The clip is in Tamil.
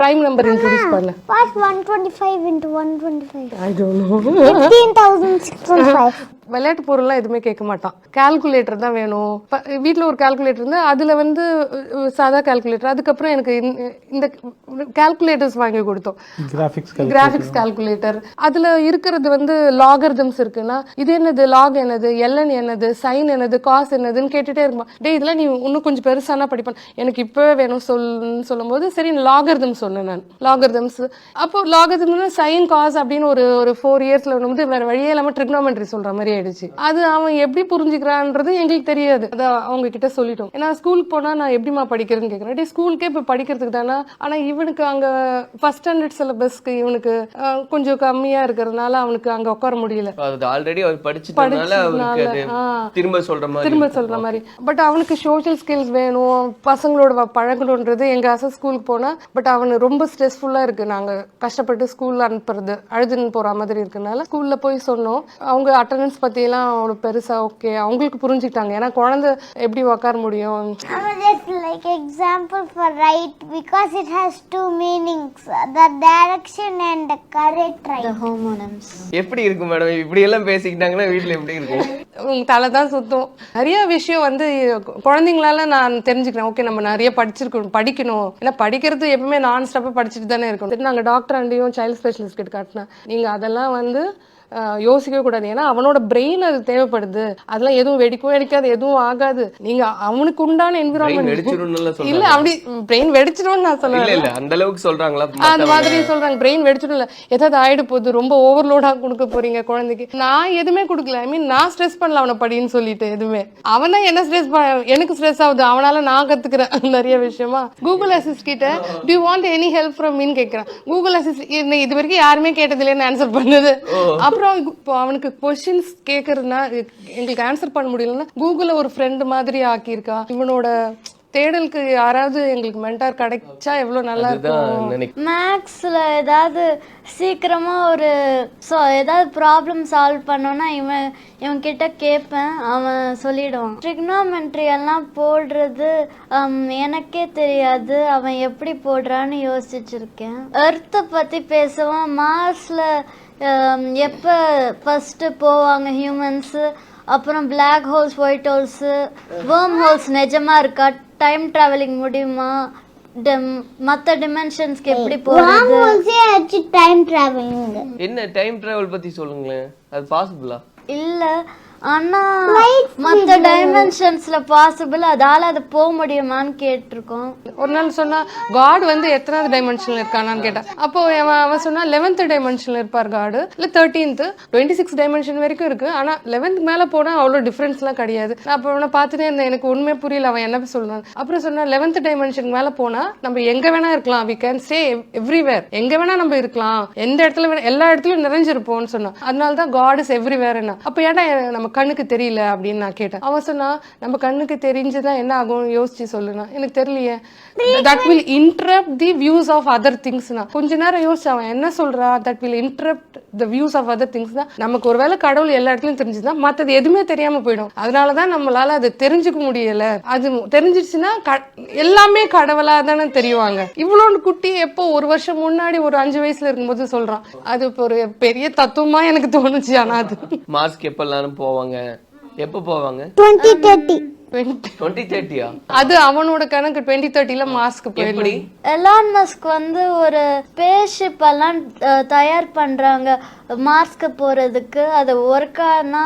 prime number introduce பண்ணு. What's 125 into 125? I don't know. 15,605. விளையாட்டு பொருள்லாம் எதுவுமே கேட்க மாட்டான். கால்குலேட்டர் தான் வேணும். வீட்டில் ஒரு கால்குலேட்டர் இருந்தால் அதில் வந்து சாதா கால்குலேட்டர். அதுக்கப்புறம் எனக்கு இந்த கால்குலேட்டர்ஸ் வாங்கி கொடுத்தோம். Graphics calculator. அதில் இருக்கிறது வந்து லாகர்தம்ஸ் இருக்குன்னா இது என்னது, லாக் என்னது, எல்என் என்னது, சைன் என்னது, காஸ் என்னதுன்னு கேட்டுகிட்டே இருக்குமா. டே இதெல்லாம் நீ இன்னும் கொஞ்சம் பெருசானா படிப்பான். எனக்கு இப்போவே வேணும் சொல்லும்போது சரி லாகர்தம் சொன்னேன் நான். லாகர்தம்ஸ் அப்போ லாகர்தம்னா சைன் காஸ் அப்படின்னு ஒரு 4 இயர்ஸில் வந்து வேறு வழியே இல்லாமல் ட்ரிக்னாமெட்ரி சொல்கிற மாதிரி ஆயிடுச்சு. அது அவன் எப்படி புரிஞ்சுக்கிறான்றது எங்களுக்கு தெரியாது. அதை அவங்க கிட்ட சொல்லிட்டோம். ஏன்னா ஸ்கூலுக்கு போனா நான் எப்படிமா படிக்கிறதுன்னு கேட்கிறேன். ஸ்கூலுக்கே இப்ப படிக்கிறதுக்கு தானே. ஆனா இவனுக்கு அங்க ஃபர்ஸ்ட் ஸ்டாண்டர்ட் சிலபஸ்க்கு இவனுக்கு கொஞ்சம் கம்மியா இருக்கிறதுனால அவனுக்கு அங்க உட்கார முடியல. ஆல்ரெடி அவர் படிச்சதுனால திரும்ப சொல்ற மாதிரி. பட் அவனுக்கு சோஷியல் ஸ்கில்ஸ் வேணும், பசங்களோட பழகணுன்றது எங்க அசஸ் ஸ்கூலுக்கு போனா. பட் அவனு ரொம்ப ஸ்ட்ரெஸ்ஃபுல்லா இருக்கு. நாங்க கஷ்டப்பட்டு ஸ்கூல்ல அனுப்புறது அழுதுன்னு போற மாதிரி இருக்குனால ஸ்கூல்ல போய் சொன்னோம். அவங்க அட்டெண்டன்ஸ் பத்தி எல்லாம் அவனுக்கு பெருசா ஓகே அவங்களுக்கு புரிஞ்சுட்டாங்க. ஏன்னா குழந்தை எப்படி உட்கார முடியும். Like example for right because it has two meanings, the direction and the correct right. The homonyms. எப்படி இருக்கு மேடம் இப்படி எல்லாம் பேசிக்கிட்டாங்கன்னா வீட்ல எப்படி இருக்கும்? தலை தான் சுத்தும். நிறைய விஷயம் வந்து குழந்தைங்களால நான் தெரிஞ்சுக்கிறேன். ஓகே நம்ம நிறைய படிக்கணும். ஏன்னா படிக்கிறது எப்பவுமே நான் ஸ்டாப்பா படிச்சுட்டு தானே இருக்கணும். நாங்க டாக்டர் அண்டையும் சைல்ட் ஸ்பெஷலிஸ்ட் கிட்ட காட்டினா நீங்க அதெல்லாம் வந்து யோசிக்கவே கூடாது. ஏன்னா அவனோட பிரெயின் அது தேவைப்படுது. அதெல்லாம் எதுவும் வெடிக்காது, எதுவும் ஆகாது. நீங்க அவனுக்கு உண்டான என்விரான்மெண்ட் இல்ல அப்படி பிரெயின் வெடிச்சிடும் நான் சொல்லுவேன். அந்த அளவுக்கு சொல்றாங்களா? அந்த மாதிரி சொல்றாங்க. பிரெயின் வெடிச்சிடும் இல்ல, ஏதாவது ஆயிடு போகுது, ரொம்ப ஓவர்லோடா கொடுக்க போறீங்க குழந்தைக்கு. நான் எதுவுமே கொடுக்கல. ஐ மீன் நான் ஸ்ட்ரெஸ் பண்ணல அவனை படின்னு சொல்லிட்டு எதுவுமே. அவனா என்ன ஸ்ட்ரெஸ் எனக்கு ஸ்ட்ரெஸ் ஆகுது. அவனால நான் கத்துக்கிறேன் நிறைய விஷயமா. கூகுள் அசிஸ்ட் கிட்ட do you want any help from மீன்னு கேட்கிறேன். கூகுள் அசிஸ்ட் இது வரைக்கும் யாருமே கேட்டதில்லைன்னு ஆன்சர் பண்ணுது. அப்புறம் இப்போ அவனுக்கு கொஸ்டின்ஸ் கேட்கறதுனா எங்களுக்கு ஆன்சர் பண்ண முடியலன்னா கூகுள ஒரு ஃப்ரெண்ட் மாதிரி ஆக்கியிருக்கா. இவனோட தேடலுக்கு யாராவது எங்களுக்கு மென்டார் கிடைச்சா எவ்வளவு நல்லா இருக்கும். மேக்ஸ்ல ஏதாவது சீக்கிரமா ஏதாவது ப்ராப்ளம் சால்வ் பண்ணோம்னா இவன் கிட்ட கேட்பேன், அவன் சொல்லிடுவான். ட்ரிக்னாமெட்ரி எல்லாம் போடுறது எனக்கே தெரியாது, அவன் எப்படி போடுறான்னு யோசிச்சிருக்கேன். எர்த்தை பத்தி பேசுவான். மார்ஸ்ல எப்போ ஃபர்ஸ்ட் போவாங்க ஹியூமன்ஸ், அப்புறம் black holes, white holes, wormholes நிஜமா இருக்கா, டைம் டிராவலிங் முடியுமா, மத்த டிமென்ஷன்ஸ்க்கு எப்படி போறது, டைம் டிராவலிங் என்ன டைம் டிராவல் பத்தி சொல்லுங்களேன். அது பாசிபிளா? இல்ல ஆனா மத்த டைமென்ஷன்ஸ்ல பாசிபிள், அதால அது போக முடியுமான்னு கேட்டிருக்கோம். ஒரு நாள் சொன்னா காட் வந்து எத்தனாவது டைமென்ஷன்ல இருக்கானான்னு கேட்டா. அப்போ அவன் சொன்னா 11th டைமென்ஷன்ல இருப்பார் காடு, இல்ல 13th 26 டைமென்ஷன் வரைக்கும் இருக்கு. ஆனா 11th மேல போனா அவ்வளவு டிஃபரன்ஸ் எல்லாம் கிடையாது. நான் அப்ப அவனை பார்த்துட்டே இருந்தேன். எனக்கு உண்மையே புரியல அவன் என்ன சொல்றான். அப்புறம் சொன்னா 11th டைமென்ஷன் மேல போனா நம்ம எங்க வேணா இருக்கலாம், we can stay everywhere, எங்க வேணா நம்ம இருக்கலாம், எந்த இடத்துல வேணா, எல்லா இடத்துலயும் நிறைஞ்சிருப்போம்னு சொன்னான். அதனாலதான் காட் இஸ் எவ்ரிவேர். அப்ப ஏன்னா நம்ம கண்ணுக்கு தெரியல அப்படின்னு நான் கேட்டேன். அவன் சொன்னா நம்ம கண்ணுக்கு தெரிஞ்சுதான் என்ன ஆகும் யோசிச்சு சொல்லுனா. எனக்கு தெரியலையே. that will interrupt the views of other things. கொஞ்ச நேரம் யோசிச்சு அவன் என்ன சொல்றா, that will interrupt the views of other things. நமக்கு ஒருவேளை கடவுள் எல்லா இடத்துலயும் தெரிஞ்சுதான் மற்றது எதுவுமே தெரியாம போயிடும். அதனாலதான் நம்மளால அதை தெரிஞ்சுக்க முடியல. அது தெரிஞ்சிருச்சுன்னா எல்லாமே கடவுளா தானே தெரியுவாங்க. இவ்வளவு குட்டி எப்போ ஒரு வருஷம் முன்னாடி ஒரு 5 வயசுல இருக்கும்போது சொல்றான். அது இப்போ ஒரு பெரிய தத்துவமா எனக்கு தோணுச்சு. ஆனா அது மாஸ்க் எப்ப எல்லாரும் போவாங்க, எப்ப போவாங்க? 2030. அது அவனோட கணக்கு. 2030ல மாஸ்க் போயிடும். எலான் மஸ்க் வந்து ஒரு ஸ்பேஸ்ஷிப் எல்லாம் தயார் பண்றாங்க மாஸ்க் போறதுக்கு. அது ஒர்க் ஆனா